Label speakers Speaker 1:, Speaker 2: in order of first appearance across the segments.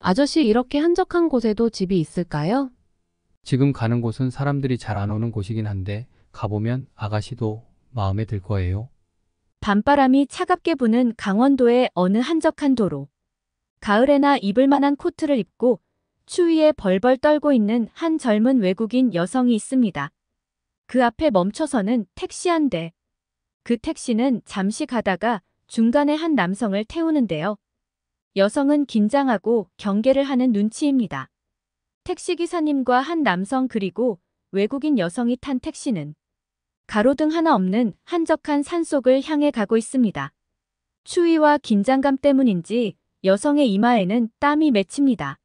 Speaker 1: 아저씨 이렇게 한적한 곳에도 집이 있을까요?
Speaker 2: 지금 가는 곳은 사람들이 잘 안 오는 곳이긴 한데 가보면 아가씨도 마음에 들 거예요.
Speaker 3: 밤바람이 차갑게 부는 강원도의 어느 한적한 도로. 가을에나 입을 만한 코트를 입고 추위에 벌벌 떨고 있는 한 젊은 외국인 여성이 있습니다. 그 앞에 멈춰서는 택시 한 대. 그 택시는 잠시 가다가 중간에 한 남성을 태우는데요. 여성은 긴장하고 경계를 하는 눈치입니다. 택시기사님과 한 남성 그리고 외국인 여성이 탄 택시는 가로등 하나 없는 한적한 산속을 향해 가고 있습니다. 추위와 긴장감 때문인지 여성의 이마에는 땀이 맺힙니다.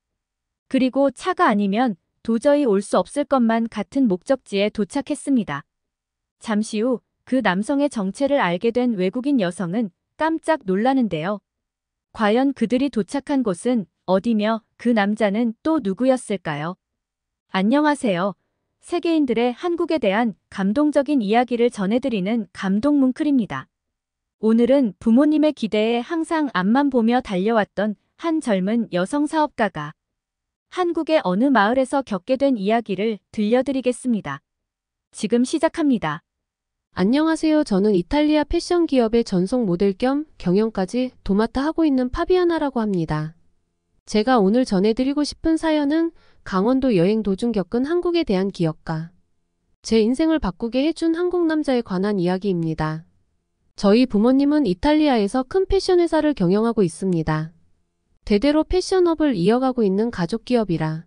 Speaker 3: 그리고 차가 아니면 도저히 올 수 없을 것만 같은 목적지에 도착했습니다. 잠시 후 그 남성의 정체를 알게 된 외국인 여성은 깜짝 놀라는데요. 과연 그들이 도착한 곳은 어디며 그 남자는 또 누구였을까요? 안녕하세요. 세계인들의 한국에 대한 감동적인 이야기를 전해드리는 감동 뭉클입니다. 오늘은 부모님의 기대에 항상 앞만 보며 달려왔던 한 젊은 여성 사업가가 한국의 어느 마을에서 겪게 된 이야기를 들려드리겠습니다. 지금 시작합니다.
Speaker 1: 안녕하세요. 저는 이탈리아 패션 기업의 전속 모델 겸 경영까지 도맡아 하고 있는 파비아나라고 합니다. 제가 오늘 전해드리고 싶은 사연은 강원도 여행 도중 겪은 한국에 대한 기억과 제 인생을 바꾸게 해준 한국 남자에 관한 이야기입니다. 저희 부모님은 이탈리아에서 큰 패션 회사를 경영하고 있습니다. 대대로 패션업을 이어가고 있는 가족 기업이라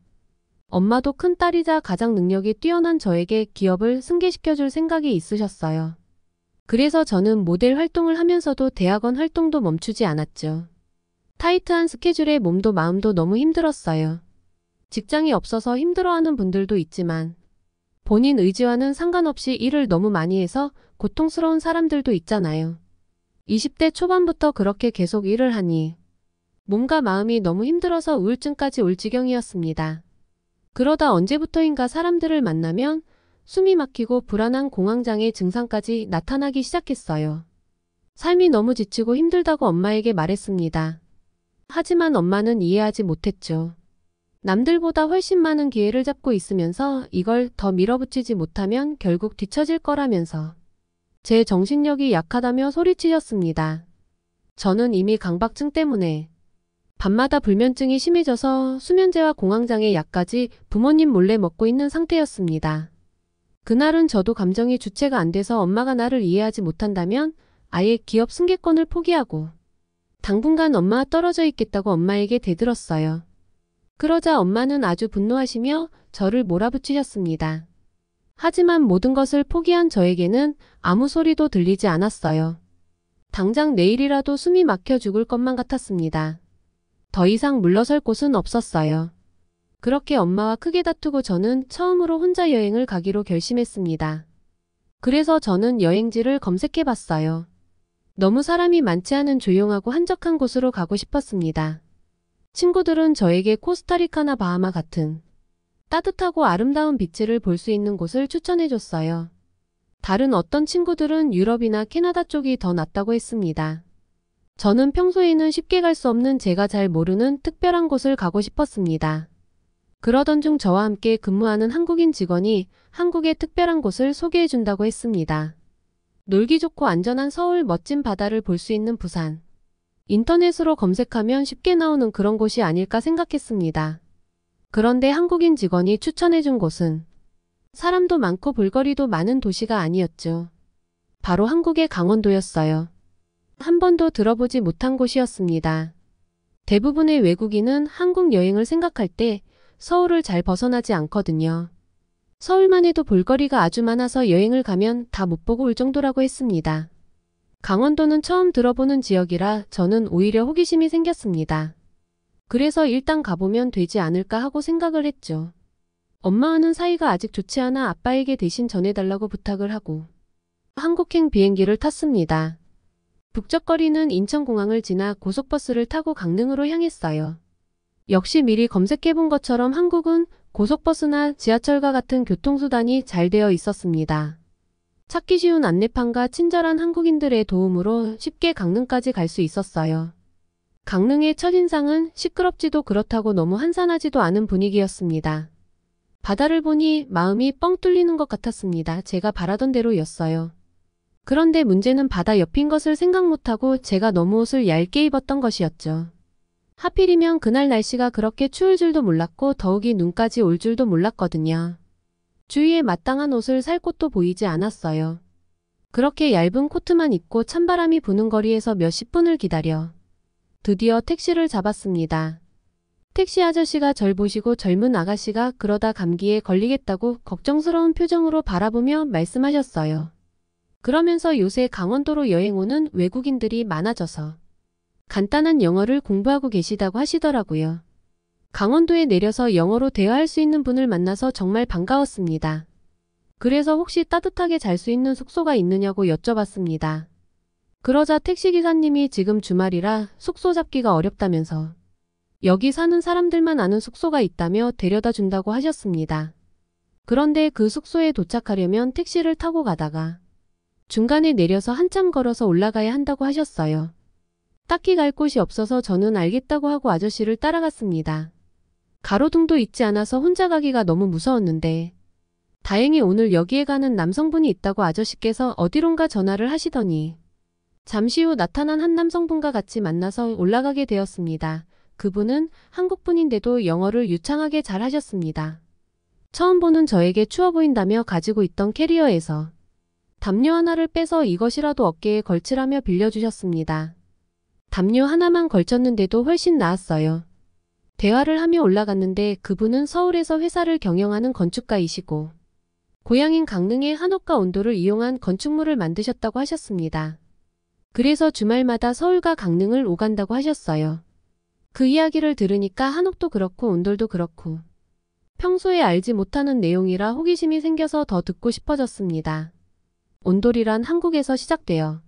Speaker 1: 엄마도 큰 딸이자 가장 능력이 뛰어난 저에게 기업을 승계시켜줄 생각이 있으셨어요. 그래서 저는 모델 활동을 하면서도 대학원 활동도 멈추지 않았죠. 타이트한 스케줄에 몸도 마음도 너무 힘들었어요. 직장이 없어서 힘들어하는 분들도 있지만 본인 의지와는 상관없이 일을 너무 많이 해서 고통스러운 사람들도 있잖아요. 20대 초반부터 그렇게 계속 일을 하니 몸과 마음이 너무 힘들어서 우울증까지 올 지경이었습니다. 그러다 언제부터인가 사람들을 만나면 숨이 막히고 불안한 공황장애 증상까지 나타나기 시작했어요. 삶이 너무 지치고 힘들다고 엄마에게 말했습니다. 하지만 엄마는 이해하지 못했죠. 남들보다 훨씬 많은 기회를 잡고 있으면서 이걸 더 밀어붙이지 못하면 결국 뒤처질 거라면서 제 정신력이 약하다며 소리치셨습니다. 저는 이미 강박증 때문에 밤마다 불면증이 심해져서 수면제와 공황장애 약까지 부모님 몰래 먹고 있는 상태였습니다. 그날은 저도 감정이 주체가 안 돼서 엄마가 나를 이해하지 못한다면 아예 기업 승계권을 포기하고 당분간 엄마와 떨어져 있겠다고 엄마에게 대들었어요. 그러자 엄마는 아주 분노하시며 저를 몰아붙이셨습니다. 하지만 모든 것을 포기한 저에게는 아무 소리도 들리지 않았어요. 당장 내일이라도 숨이 막혀 죽을 것만 같았습니다. 더 이상 물러설 곳은 없었어요. 그렇게 엄마와 크게 다투고 저는 처음으로 혼자 여행을 가기로 결심했습니다. 그래서 저는 여행지를 검색해봤어요. 너무 사람이 많지 않은 조용하고 한적한 곳으로 가고 싶었습니다. 친구들은 저에게 코스타리카나 바하마 같은 따뜻하고 아름다운 비치를 볼 수 있는 곳을 추천해줬어요. 다른 어떤 친구들은 유럽이나 캐나다 쪽이 더 낫다고 했습니다. 저는 평소에는 쉽게 갈 수 없는 제가 잘 모르는 특별한 곳을 가고 싶었습니다. 그러던 중 저와 함께 근무하는 한국인 직원이 한국의 특별한 곳을 소개해준다고 했습니다. 놀기 좋고 안전한 서울, 멋진 바다를 볼 수 있는 부산. 인터넷으로 검색하면 쉽게 나오는 그런 곳이 아닐까 생각했습니다. 그런데 한국인 직원이 추천해준 곳은 사람도 많고 볼거리도 많은 도시가 아니었죠. 바로 한국의 강원도였어요. 한 번도 들어보지 못한 곳이었습니다. 대부분의 외국인은 한국 여행을 생각할 때 서울을 잘 벗어나지 않거든요. 서울만 해도 볼거리가 아주 많아서 여행을 가면 다 못 보고 올 정도라고 했습니다. 강원도는 처음 들어보는 지역이라 저는 오히려 호기심이 생겼습니다. 그래서 일단 가보면 되지 않을까 하고 생각을 했죠. 엄마와는 사이가 아직 좋지 않아 아빠에게 대신 전해달라고 부탁을 하고 한국행 비행기를 탔습니다. 북적거리는 인천공항을 지나 고속버스를 타고 강릉으로 향했어요. 역시 미리 검색해본 것처럼 한국은 고속버스나 지하철과 같은 교통수단이 잘 되어 있었습니다. 찾기 쉬운 안내판과 친절한 한국인들의 도움으로 쉽게 강릉까지 갈 수 있었어요. 강릉의 첫인상은 시끄럽지도 그렇다고 너무 한산하지도 않은 분위기였습니다. 바다를 보니 마음이 뻥 뚫리는 것 같았습니다. 제가 바라던 대로였어요. 그런데 문제는 바다 옆인 것을 생각 못하고 제가 너무 옷을 얇게 입었던 것이었죠. 하필이면 그날 날씨가 그렇게 추울 줄도 몰랐고 더욱이 눈까지 올 줄도 몰랐거든요. 주위에 마땅한 옷을 살 곳도 보이지 않았어요. 그렇게 얇은 코트만 입고 찬바람이 부는 거리에서 몇십 분을 기다려 드디어 택시를 잡았습니다. 택시 아저씨가 절 보시고 젊은 아가씨가 그러다 감기에 걸리겠다고 걱정스러운 표정으로 바라보며 말씀하셨어요. 그러면서 요새 강원도로 여행 오는 외국인들이 많아져서 간단한 영어를 공부하고 계시다고 하시더라고요. 강원도에 내려서 영어로 대화할 수 있는 분을 만나서 정말 반가웠습니다. 그래서 혹시 따뜻하게 잘 수 있는 숙소가 있느냐고 여쭤봤습니다. 그러자 택시기사님이 지금 주말이라 숙소 잡기가 어렵다면서 여기 사는 사람들만 아는 숙소가 있다며 데려다 준다고 하셨습니다. 그런데 그 숙소에 도착하려면 택시를 타고 가다가 중간에 내려서 한참 걸어서 올라가야 한다고 하셨어요. 딱히 갈 곳이 없어서 저는 알겠다고 하고 아저씨를 따라갔습니다. 가로등도 있지 않아서 혼자 가기가 너무 무서웠는데 다행히 오늘 여기에 가는 남성분이 있다고 아저씨께서 어디론가 전화를 하시더니 잠시 후 나타난 한 남성분과 같이 만나서 올라가게 되었습니다. 그분은 한국분인데도 영어를 유창하게 잘 하셨습니다. 처음 보는 저에게 추워 보인다며 가지고 있던 캐리어에서 담요 하나를 빼서 이것이라도 어깨에 걸치라며 빌려주셨습니다. 담요 하나만 걸쳤는데도 훨씬 나았어요. 대화를 하며 올라갔는데 그분은 서울에서 회사를 경영하는 건축가이시고 고향인 강릉의 한옥과 온도를 이용한 건축물을 만드셨다고 하셨습니다. 그래서 주말마다 서울과 강릉을 오간다고 하셨어요. 그 이야기를 들으니까 한옥도 그렇고 온돌도 그렇고 평소에 알지 못하는 내용이라 호기심이 생겨서 더 듣고 싶어졌습니다. 온돌이란 한국에서 시작되어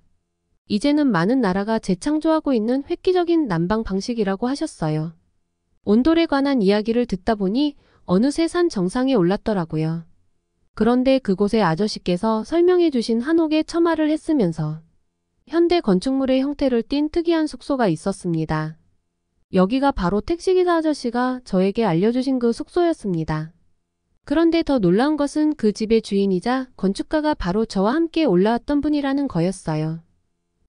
Speaker 1: 이제는 많은 나라가 재창조하고 있는 획기적인 난방 방식이라고 하셨어요. 온돌에 관한 이야기를 듣다 보니 어느새 산 정상에 올랐더라고요. 그런데 그곳의 아저씨께서 설명해 주신 한옥에 첨화를 했으면서 현대 건축물의 형태를 띤 특이한 숙소가 있었습니다. 여기가 바로 택시기사 아저씨가 저에게 알려주신 그 숙소였습니다. 그런데 더 놀라운 것은 그 집의 주인이자 건축가가 바로 저와 함께 올라왔던 분이라는 거였어요.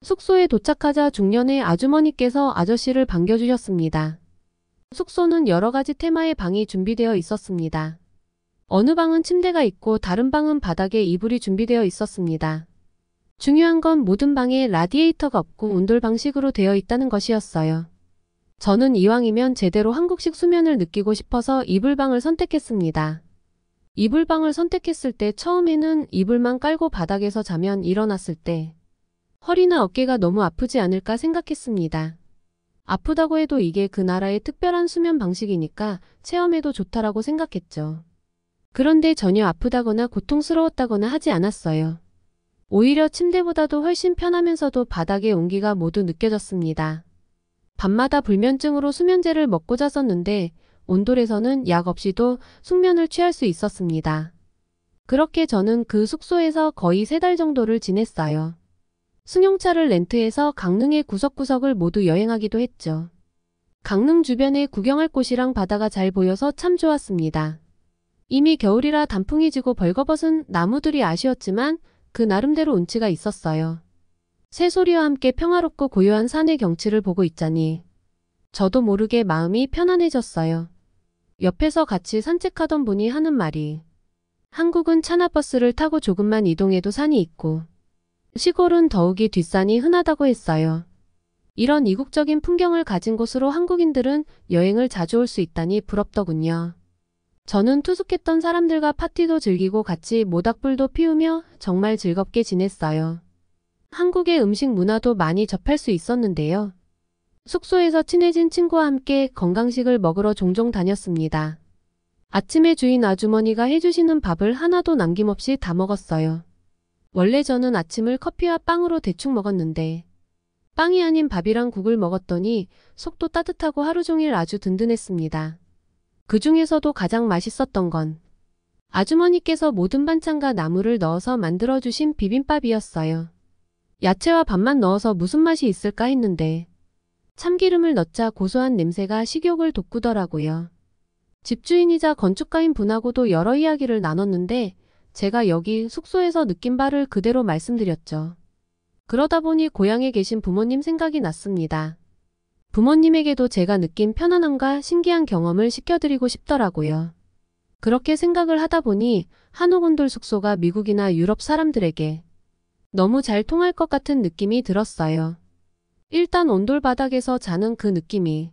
Speaker 1: 숙소에 도착하자 중년의 아주머니께서 아저씨를 반겨주셨습니다. 숙소는 여러 가지 테마의 방이 준비되어 있었습니다. 어느 방은 침대가 있고 다른 방은 바닥에 이불이 준비되어 있었습니다. 중요한 건 모든 방에 라디에이터가 없고 온돌 방식으로 되어 있다는 것이었어요. 저는 이왕이면 제대로 한국식 수면을 느끼고 싶어서 이불방을 선택했습니다. 이불방을 선택했을 때 처음에는 이불만 깔고 바닥에서 자면 일어났을 때 허리나 어깨가 너무 아프지 않을까 생각했습니다. 아프다고 해도 이게 그 나라의 특별한 수면 방식이니까 체험해도 좋다라고 생각했죠. 그런데 전혀 아프다거나 고통스러웠다거나 하지 않았어요. 오히려 침대보다도 훨씬 편하면서도 바닥의 온기가 모두 느껴졌습니다. 밤마다 불면증으로 수면제를 먹고 잤었는데 온돌에서는 약 없이도 숙면을 취할 수 있었습니다. 그렇게 저는 그 숙소에서 거의 3달 정도를 지냈어요. 승용차를 렌트해서 강릉의 구석구석을 모두 여행하기도 했죠. 강릉 주변에 구경할 곳이랑 바다가 잘 보여서 참 좋았습니다. 이미 겨울이라 단풍이 지고 벌거벗은 나무들이 아쉬웠지만 그 나름대로 운치가 있었어요. 새소리와 함께 평화롭고 고요한 산의 경치를 보고 있자니 저도 모르게 마음이 편안해졌어요. 옆에서 같이 산책하던 분이 하는 말이 한국은 차나버스를 타고 조금만 이동해도 산이 있고 시골은 더욱이 뒷산이 흔하다고 했어요. 이런 이국적인 풍경을 가진 곳으로 한국인들은 여행을 자주 올 수 있다니 부럽더군요. 저는 투숙했던 사람들과 파티도 즐기고 같이 모닥불도 피우며 정말 즐겁게 지냈어요. 한국의 음식 문화도 많이 접할 수 있었는데요. 숙소에서 친해진 친구와 함께 건강식을 먹으러 종종 다녔습니다. 아침에 주인 아주머니가 해주시는 밥을 하나도 남김없이 다 먹었어요. 원래 저는 아침을 커피와 빵으로 대충 먹었는데 빵이 아닌 밥이랑 국을 먹었더니 속도 따뜻하고 하루 종일 아주 든든했습니다. 그 중에서도 가장 맛있었던 건 아주머니께서 모든 반찬과 나물을 넣어서 만들어주신 비빔밥이었어요. 야채와 밥만 넣어서 무슨 맛이 있을까 했는데 참기름을 넣자 고소한 냄새가 식욕을 돋구더라고요. 집주인이자 건축가인 분하고도 여러 이야기를 나눴는데 제가 여기 숙소에서 느낀 바를 그대로 말씀드렸죠. 그러다 보니 고향에 계신 부모님 생각이 났습니다. 부모님에게도 제가 느낀 편안함과 신기한 경험을 시켜드리고 싶더라고요. 그렇게 생각을 하다 보니 한옥온돌 숙소가 미국이나 유럽 사람들에게 너무 잘 통할 것 같은 느낌이 들었어요. 일단 온돌 바닥에서 자는 그 느낌이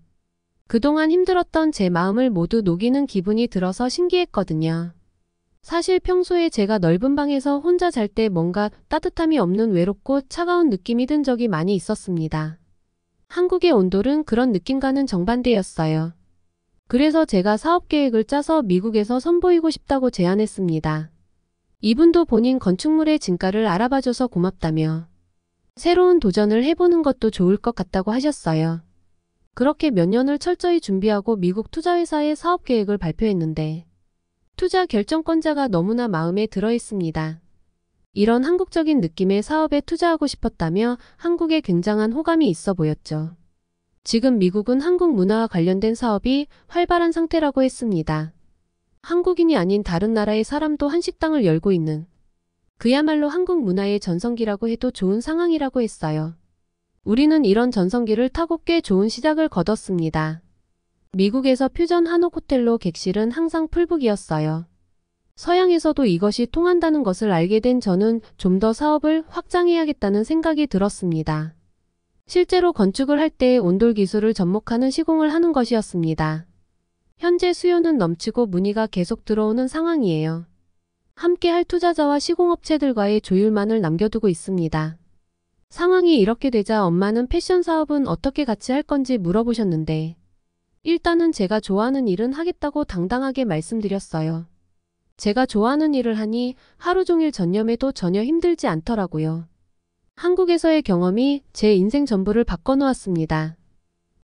Speaker 1: 그동안 힘들었던 제 마음을 모두 녹이는 기분이 들어서 신기했거든요. 사실 평소에 제가 넓은 방에서 혼자 잘 때 뭔가 따뜻함이 없는 외롭고 차가운 느낌이 든 적이 많이 있었습니다. 한국의 온돌은 그런 느낌과는 정반대였어요. 그래서 제가 사업 계획을 짜서 미국에서 선보이고 싶다고 제안했습니다. 이분도 본인 건축물의 진가를 알아봐줘서 고맙다며 새로운 도전을 해보는 것도 좋을 것 같다고 하셨어요. 그렇게 몇 년을 철저히 준비하고 미국 투자회사의 사업 계획을 발표했는데 투자 결정권자가 너무나 마음에 들어 있습니다. 이런 한국적인 느낌의 사업에 투자하고 싶었다며 한국에 굉장한 호감이 있어 보였죠. 지금 미국은 한국 문화와 관련된 사업이 활발한 상태라고 했습니다. 한국인이 아닌 다른 나라의 사람도 한식당을 열고 있는 그야말로 한국 문화의 전성기라고 해도 좋은 상황이라고 했어요. 우리는 이런 전성기를 타고 꽤 좋은 시작을 거뒀습니다. 미국에서 퓨전 한옥 호텔로 객실은 항상 풀북이었어요. 서양에서도 이것이 통한다는 것을 알게 된 저는 좀 더 사업을 확장해야겠다는 생각이 들었습니다. 실제로 건축을 할 때 온돌 기술을 접목하는 시공을 하는 것이었습니다. 현재 수요는 넘치고 문의가 계속 들어오는 상황이에요. 함께할 투자자와 시공업체들과의 조율만을 남겨두고 있습니다. 상황이 이렇게 되자 엄마는 패션 사업은 어떻게 같이 할 건지 물어보셨는데 일단은 제가 좋아하는 일은 하겠다고 당당하게 말씀드렸어요. 제가 좋아하는 일을 하니 하루 종일 전념해도 전혀 힘들지 않더라고요. 한국에서의 경험이 제 인생 전부를 바꿔놓았습니다.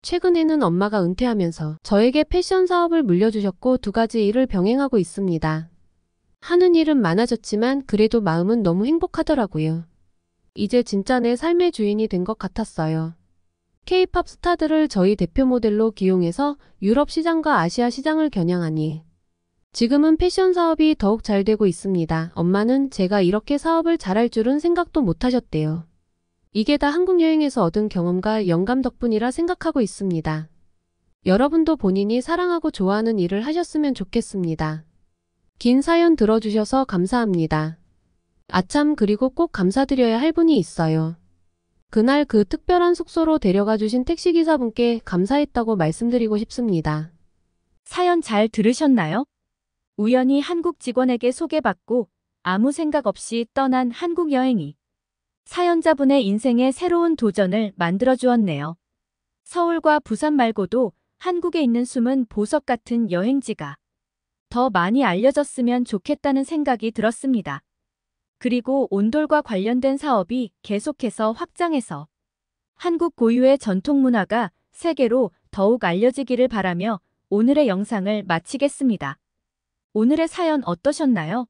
Speaker 1: 최근에는 엄마가 은퇴하면서 저에게 패션 사업을 물려주셨고 2가지 일을 병행하고 있습니다. 하는 일은 많아졌지만 그래도 마음은 너무 행복하더라고요. 이제 진짜 내 삶의 주인이 된 것 같았어요. K-팝 스타들을 저희 대표 모델로 기용해서 유럽 시장과 아시아 시장을 겨냥하니 지금은 패션 사업이 더욱 잘 되고 있습니다. 엄마는 제가 이렇게 사업을 잘할 줄은 생각도 못 하셨대요. 이게 다 한국 여행에서 얻은 경험과 영감 덕분이라 생각하고 있습니다. 여러분도 본인이 사랑하고 좋아하는 일을 하셨으면 좋겠습니다. 긴 사연 들어주셔서 감사합니다. 아참, 그리고 꼭 감사드려야 할 분이 있어요. 그날 그 특별한 숙소로 데려가 주신 택시기사분께 감사했다고 말씀드리고 싶습니다.
Speaker 3: 사연 잘 들으셨나요? 우연히 한국 직원에게 소개받고 아무 생각 없이 떠난 한국 여행이 사연자분의 인생에 새로운 도전을 만들어 주었네요. 서울과 부산 말고도 한국에 있는 숨은 보석 같은 여행지가 더 많이 알려졌으면 좋겠다는 생각이 들었습니다. 그리고 온돌과 관련된 사업이 계속해서 확장해서 한국 고유의 전통 문화가 세계로 더욱 알려지기를 바라며 오늘의 영상을 마치겠습니다. 오늘의 사연 어떠셨나요?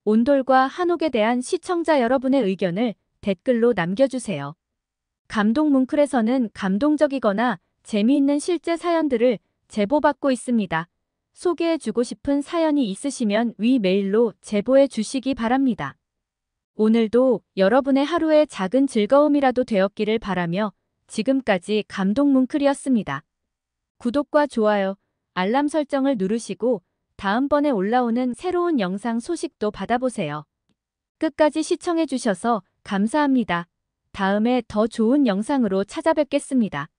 Speaker 3: 온돌과 한옥에 대한 시청자 여러분의 의견을 댓글로 남겨주세요. 감동뭉클에서는 감동적이거나 재미있는 실제 사연들을 제보받고 있습니다. 소개해주고 싶은 사연이 있으시면 위 메일로 제보해 주시기 바랍니다. 오늘도 여러분의 하루의 작은 즐거움이라도 되었기를 바라며 지금까지 감동뭉클이었습니다. 구독과 좋아요, 알람 설정을 누르시고 다음번에 올라오는 새로운 영상 소식도 받아보세요. 끝까지 시청해주셔서 감사합니다. 다음에 더 좋은 영상으로 찾아뵙겠습니다.